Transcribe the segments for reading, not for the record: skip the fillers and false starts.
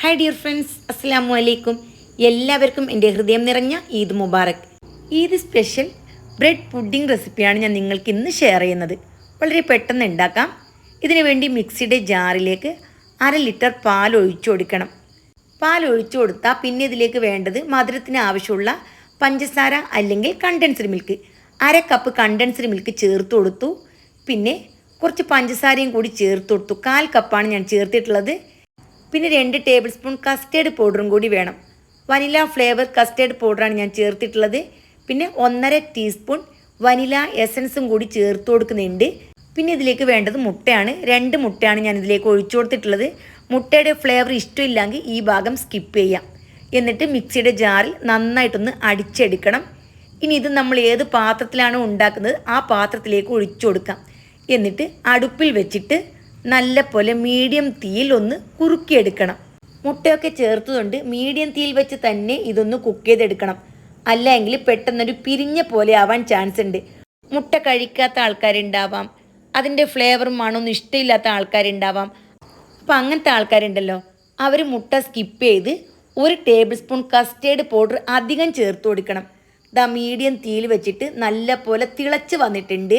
Hi dear friends, അസ്സലാമു അലൈക്കും. എല്ലാവർക്കും എൻ്റെ ഹൃദയം നിറഞ്ഞ Eid Mubarak. Eid special bread pudding റെസിപ്പിയാണ് ഞാൻ നിങ്ങൾക്ക് ഇന്ന് ഷെയർ ചെയ്യുന്നത്. വളരെ പെട്ടെന്ന് ഉണ്ടാക്കാം. ഇതിനു വേണ്ടി മിക്സിയുടെ ജാറിലേക്ക് 1/2 ലിറ്റർ പാൽ ഒഴിച്ചു കൊടുക്കണം. പാൽ ഒഴിച്ചു കൊടുത്താൽ പിന്നെ ഇതിലേക്ക് വേണ്ടത് മധുരത്തിന് ആവശ്യമുള്ള പഞ്ചസാര അല്ലെങ്കിൽ condensed milk. 1/2 cup condensed milk ചേർത്ത് കൊടുത്തു. പിന്നെ കുറച്ച് പഞ്ചസാരയും കൂടി ചേർത്ത് കൊടുത്തു. 1/4 കപ്പാണ് ഞാൻ ചേർത്തിട്ടുള്ളത്. പിന്നെ 2 ടേബിൾ സ്പൂൺ കസ്റ്റേർഡ് പൗഡറും കൂടി വേണം. വനില ഫ്ലേവർ കസ്റ്റേർഡ് പൗഡറാണ് ഞാൻ ചേർത്തിട്ടുള്ളത്. പിന്നെ 1/2 ടീസ്പൂൺ വനില എസൻസും കൂടി ചേർത്ത് കൊടുക്കുന്നുണ്ട്. പിന്നെ ഇതിലേക്ക് വേണ്ടത് മുട്ടയാണ്. 2 മുട്ടയാണ് ഞാൻ ഇതിലേക്ക് ഒഴിച്ചു കൊടുത്തിട്ടുള്ളത്. മുട്ടയുടെ ഫ്ലേവർ ഇഷ്ടമില്ലെങ്കിൽ ഈ ഭാഗം സ്കിപ്പ് ചെയ്യാം. എന്നിട്ട് മിക്സിയുടെ ജാറിൽ നന്നായിട്ടൊന്ന് അടിച്ചെടുക്കണം. ഇനി ഇത് നമ്മൾ ഏത് പാത്രത്തിലാണോ ഉണ്ടാക്കുന്നത് ആ പാത്രത്തിലേക്ക് ഒഴിച്ചു കൊടുക്കാം. എന്നിട്ട് അടുപ്പിൽ വെച്ചിട്ട് നല്ല പോലെ മീഡിയം തീയിൽ ഒന്ന് കുറുക്കിയെടുക്കണം. മുട്ടയൊക്കെ ചേർത്തുകൊണ്ട് മീഡിയം തീയിൽ വെച്ച് തന്നെ ഇതൊന്ന് കുക്ക് ചെയ്തെടുക്കണം. അല്ലെങ്കിൽ പെട്ടെന്നൊരു പിരിഞ്ഞ പോലെ ആവാൻ ചാൻസ് ഉണ്ട്. മുട്ട കഴിക്കാത്ത ആൾക്കാരുണ്ടാവാം, അതിൻ്റെ ഫ്ലേവറും മണമൊന്നും ഇഷ്ടമില്ലാത്ത ആൾക്കാരുണ്ടാവാം. അപ്പം അങ്ങനത്തെ ആൾക്കാരുണ്ടല്ലോ, അവർ മുട്ട സ്കിപ്പ് ചെയ്ത് 1 ടേബിൾ സ്പൂൺ കസ്റ്റേർഡ് പൗഡർ അധികം ചേർത്ത് കൊടുക്കണം. മീഡിയം തീയിൽ വെച്ചിട്ട് നല്ല പോലെ തിളച്ച് വന്നിട്ടുണ്ട്.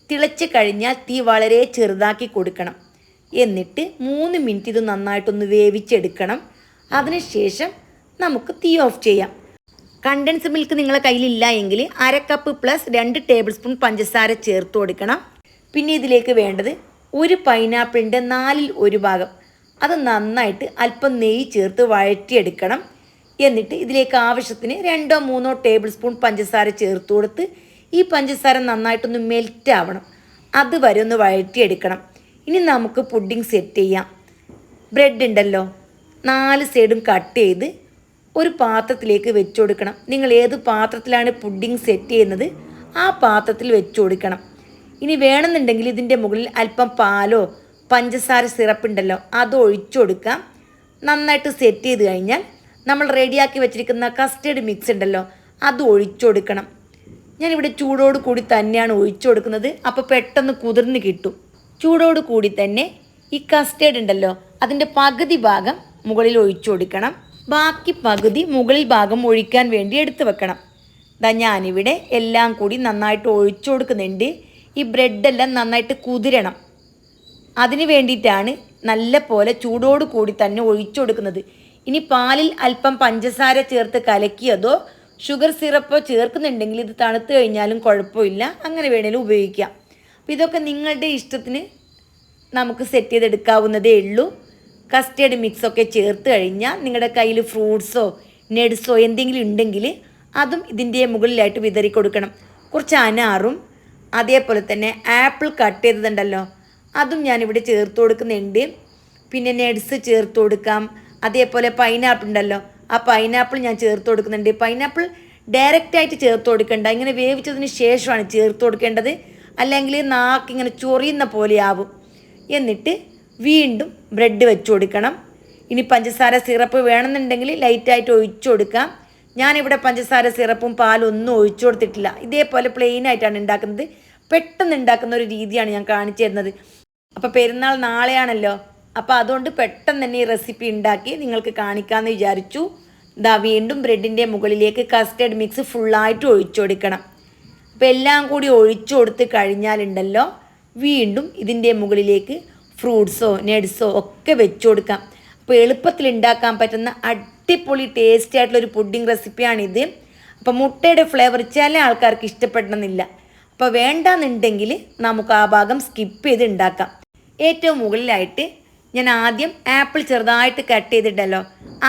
തിളച്ച് കഴിഞ്ഞാൽ തീ വളരെ ചെറുതാക്കി കൊടുക്കണം. എന്നിട്ട് 3 മിനിറ്റ് ഇത് നന്നായിട്ടൊന്ന് വേവിച്ചെടുക്കണം. അതിനുശേഷം നമുക്ക് തീ ഓഫ് ചെയ്യാം. കണ്ടൻസ് മിൽക്ക് നിങ്ങളുടെ കയ്യിലില്ല എങ്കിൽ 1/2 കപ്പ് പ്ലസ് 2 ടേബിൾ സ്പൂൺ പഞ്ചസാര ചേർത്ത് കൊടുക്കണം. പിന്നെ ഇതിലേക്ക് വേണ്ടത് 1 പൈനാപ്പിളിൻ്റെ 1/4 ഭാഗം. അത് നന്നായിട്ട് അല്പം നെയ്യ് ചേർത്ത് വഴറ്റിയെടുക്കണം. എന്നിട്ട് ഇതിലേക്ക് ആവശ്യത്തിന് 2-3 ടേബിൾ സ്പൂൺ പഞ്ചസാര ചേർത്ത് കൊടുത്ത് ഈ പഞ്ചസാര നന്നായിട്ടൊന്ന് മെൽറ്റ് ആവണം. അതുവരെ ഒന്ന് വഴറ്റിയെടുക്കണം. ഇനി നമുക്ക് പുഡിംഗ് സെറ്റ് ചെയ്യാം. ബ്രെഡ് ഉണ്ടല്ലോ, 4 സൈഡും കട്ട് ചെയ്ത് ഒരു പാത്രത്തിലേക്ക് വെച്ച് കൊടുക്കണം. നിങ്ങൾ ഏത് പാത്രത്തിലാണ് പുഡിംഗ് സെറ്റ് ചെയ്യുന്നത് ആ പാത്രത്തിൽ വെച്ച് കൊടുക്കണം. ഇനി വേണമെന്നുണ്ടെങ്കിൽ ഇതിൻ്റെ മുകളിൽ അല്പം പാലോ പഞ്ചസാര സിറപ്പ് ഉണ്ടല്ലോ അത് ഒഴിച്ചു കൊടുക്കാം. നന്നായിട്ട് സെറ്റ് ചെയ്ത് കഴിഞ്ഞാൽ നമ്മൾ റെഡിയാക്കി വെച്ചിരിക്കുന്ന കസ്റ്റേർഡ് മിക്സ് ഉണ്ടല്ലോ അത് ഒഴിച്ചു കൊടുക്കണം. ഞാനിവിടെ ചൂടോട് കൂടി തന്നെയാണ് ഒഴിച്ചു കൊടുക്കുന്നത്. അപ്പോൾ പെട്ടെന്ന് കുതിർന്ന് കിട്ടും. ചൂടോട് കൂടി തന്നെ ഈ കസ്റ്റേർഡ് ഉണ്ടല്ലോ അതിൻ്റെ പകുതി ഭാഗം മുകളിൽ ഒഴിച്ചു കൊടുക്കണം. ബാക്കി പകുതി മുകളിൽ ഭാഗം ഒഴിക്കാൻ വേണ്ടി എടുത്തു വെക്കണം. ഞാനിവിടെ എല്ലാം കൂടി നന്നായിട്ട് ഒഴിച്ചു കൊടുക്കുന്നുണ്ട്. ഈ ബ്രെഡെല്ലാം നന്നായിട്ട് കുതിരണം. അതിന് വേണ്ടിയിട്ടാണ് നല്ല പോലെ ചൂടോട് കൂടി തന്നെ ഒഴിച്ചു കൊടുക്കുന്നത്. ഇനി പാലിൽ അല്പം പഞ്ചസാര ചേർത്ത് കലക്കിയതോ ഷുഗർ സിറപ്പോ ചേർക്കുന്നുണ്ടെങ്കിൽ ഇത് തണുത്ത് കഴിഞ്ഞാലും കുഴപ്പമില്ല, അങ്ങനെ വേണേലും ഉപയോഗിക്കാം. അപ്പോൾ ഇതൊക്കെ നിങ്ങളുടെ ഇഷ്ടത്തിന് നമുക്ക് സെറ്റ് ചെയ്തെടുക്കാവുന്നതേ ഉള്ളൂ. കസ്റ്റേർഡ് മിക്സൊക്കെ ചേർത്ത് കഴിഞ്ഞാൽ നിങ്ങളുടെ കയ്യിൽ ഫ്രൂട്ട്സോ നട്ട്സോ എന്തെങ്കിലും ഉണ്ടെങ്കിൽ അതും ഇതിൻ്റെ മുകളിലായിട്ട് വിതറി കൊടുക്കണം. കുറച്ച് അനാറും അതേപോലെ തന്നെ ആപ്പിൾ കട്ട് ചെയ്തതുണ്ടല്ലോ അതും ഞാനിവിടെ ചേർത്ത് കൊടുക്കുന്നുണ്ട്. പിന്നെ നട്ട്സ് ചേർത്ത് കൊടുക്കാം. അതേപോലെ പൈനാപ്പിൾ ഉണ്ടല്ലോ ആ പൈനാപ്പിൾ ഞാൻ ചേർത്ത് കൊടുക്കുന്നുണ്ട്. പൈനാപ്പിൾ ഡയറക്റ്റായിട്ട് ചേർത്ത് കൊടുക്കേണ്ട, ഇങ്ങനെ വേവിച്ചതിന് ശേഷമാണ് ചേർത്ത് കൊടുക്കേണ്ടത്. അല്ലെങ്കിൽ നാക്കിങ്ങനെ ചൊറിയുന്ന പോലെയാവും. എന്നിട്ട് വീണ്ടും ബ്രെഡ് വെച്ച് കൊടുക്കണം. ഇനി പഞ്ചസാര സിറപ്പ് വേണമെന്നുണ്ടെങ്കിൽ ലൈറ്റായിട്ട് ഒഴിച്ചു കൊടുക്കാം. ഞാനിവിടെ പഞ്ചസാര സിറപ്പും പാലൊന്നും ഒഴിച്ചു കൊടുത്തിട്ടില്ല. ഇതേപോലെ പ്ലെയിൻ ആയിട്ടാണ് ഉണ്ടാക്കുന്നത്. പെട്ടെന്ന് ഉണ്ടാക്കുന്ന ഒരു രീതിയാണ് ഞാൻ കാണിച്ചു തരുന്നത്. അപ്പോൾ പെരുന്നാൾ നാളെയാണല്ലോ, അപ്പോൾ അതുകൊണ്ട് പെട്ടെന്ന് തന്നെ ഈ റെസിപ്പി ഉണ്ടാക്കി നിങ്ങൾക്ക് കാണിക്കാമെന്ന് വിചാരിച്ചു. വീണ്ടും ബ്രെഡിൻ്റെ മുകളിലേക്ക് കസ്റ്റേർഡ് മിക്സ് ഫുള്ളായിട്ട് ഒഴിച്ചു കൊടുക്കണം. അപ്പോൾ എല്ലാം കൂടി ഒഴിച്ചു കൊടുത്ത് കഴിഞ്ഞാലുണ്ടല്ലോ വീണ്ടും ഇതിൻ്റെ മുകളിലേക്ക് ഫ്രൂട്ട്സോ നട്ട്സോ ഒക്കെ വെച്ച് കൊടുക്കാം. അപ്പോൾ എളുപ്പത്തിൽ ഉണ്ടാക്കാൻ പറ്റുന്ന അടിപൊളി ടേസ്റ്റി ആയിട്ടുള്ളൊരു പുഡിംഗ് റെസിപ്പിയാണിത്. അപ്പോൾ മുട്ടയുടെ ഫ്ലേവർ ചില ആൾക്കാർക്ക് ഇഷ്ടപ്പെടണമെന്നില്ല. അപ്പോൾ വേണ്ടാന്നുണ്ടെങ്കിൽ നമുക്ക് ആ ഭാഗം സ്കിപ്പ് ചെയ്ത് ഉണ്ടാക്കാം. ഏറ്റവും മുകളിലായിട്ട് ഞാൻ ആദ്യം ആപ്പിൾ ചെറുതായിട്ട് കട്ട് ചെയ്തിട്ടല്ലോ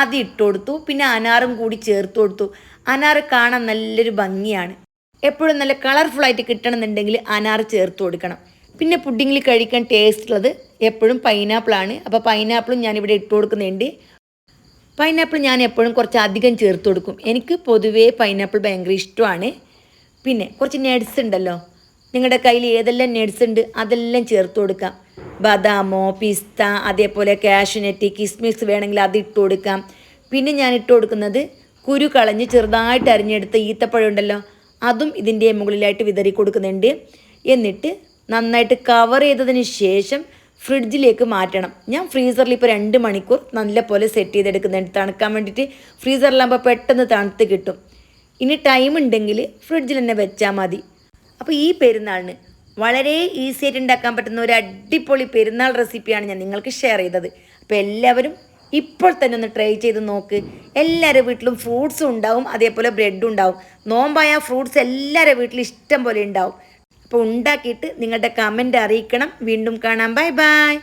അത് ഇട്ട് കൊടുത്തു. പിന്നെ അനാറും കൂടി ചേർത്ത് കൊടുത്തു. അനാറ് കാണാൻ നല്ലൊരു ഭംഗിയാണ്. എപ്പോഴും നല്ല കളർഫുള്ളായിട്ട് കിട്ടണമെന്നുണ്ടെങ്കിൽ അനാർ ചേർത്ത് കൊടുക്കണം. പിന്നെ പുഡിങ്ങിൽ കഴിക്കാൻ ടേസ്റ്റ് ഉള്ളത് എപ്പോഴും പൈനാപ്പിളാണ്. അപ്പോൾ പൈനാപ്പിളും ഞാനിവിടെ ഇട്ട് കൊടുക്കുന്നുണ്ട്. പൈനാപ്പിൾ ഞാൻ എപ്പോഴും കുറച്ച് അധികം ചേർത്ത് കൊടുക്കും. എനിക്ക് പൊതുവേ പൈനാപ്പിൾ ഭയങ്കര ഇഷ്ടമാണ്. പിന്നെ കുറച്ച് നട്ട്സ് ഉണ്ടല്ലോ, നിങ്ങളുടെ കയ്യിൽ ഏതെല്ലാം നട്ട്സ് ഉണ്ട് അതെല്ലാം ചേർത്ത് കൊടുക്കാം. ബദാമോ പിസ്ത അതേപോലെ കാഷ്യൂനട്ട് കിസ്മിസ് വേണമെങ്കിൽ അത് ഇട്ട് കൊടുക്കാം. പിന്നെ ഞാൻ ഇട്ട് കൊടുക്കുന്നത് കുരു കളഞ്ഞ് ചെറുതായിട്ട് അരിഞ്ഞെടുത്ത ഈത്തപ്പഴം ഉണ്ടല്ലോ അതും ഇതിൻ്റെ മുകളിലായിട്ട് വിതറി കൊടുക്കുന്നുണ്ട്. എന്നിട്ട് നന്നായിട്ട് കവർ ചെയ്തതിന് ശേഷം ഫ്രിഡ്ജിലേക്ക് മാറ്റണം. ഞാൻ ഫ്രീസറിൽ ഇപ്പോൾ 2 മണിക്കൂർ നല്ല പോലെ സെറ്റ് ചെയ്തെടുക്കുന്നുണ്ട് തണുക്കാൻ വേണ്ടിയിട്ട്. ഫ്രീസറിലാകുമ്പോൾ പെട്ടെന്ന് തണുത്ത് കിട്ടും. ഇനി ടൈം ഉണ്ടെങ്കിൽ ഫ്രിഡ്ജിൽ തന്നെ വെച്ചാൽ മതി. അപ്പോൾ ഈ പെരുന്നാളിന് വളരെ ഈസി ആയിട്ട് ഉണ്ടാക്കാൻ പറ്റുന്ന ഒരു അടിപൊളി പെരുന്നാൾ റെസിപ്പിയാണ് ഞാൻ നിങ്ങൾക്ക് ഷെയർ ചെയ്തത്. അപ്പോൾ എല്ലാവരും ഇപ്പോൾ തന്നെ ഒന്ന് ട്രൈ ചെയ്ത് നോക്ക്. എല്ലാവരുടെ വീട്ടിലും ഫ്രൂട്ട്സും ഉണ്ടാവും, അതേപോലെ ബ്രെഡും ഉണ്ടാവും. നോമ്പായ ഫ്രൂട്ട്സ് എല്ലാവരുടെ വീട്ടിലും ഇഷ്ടം പോലെ ഉണ്ടാവും. അപ്പോൾ ഉണ്ടാക്കിയിട്ട് നിങ്ങളുടെ കമൻറ്റ് അറിയിക്കണം. വീണ്ടും കാണാം. Bye bye.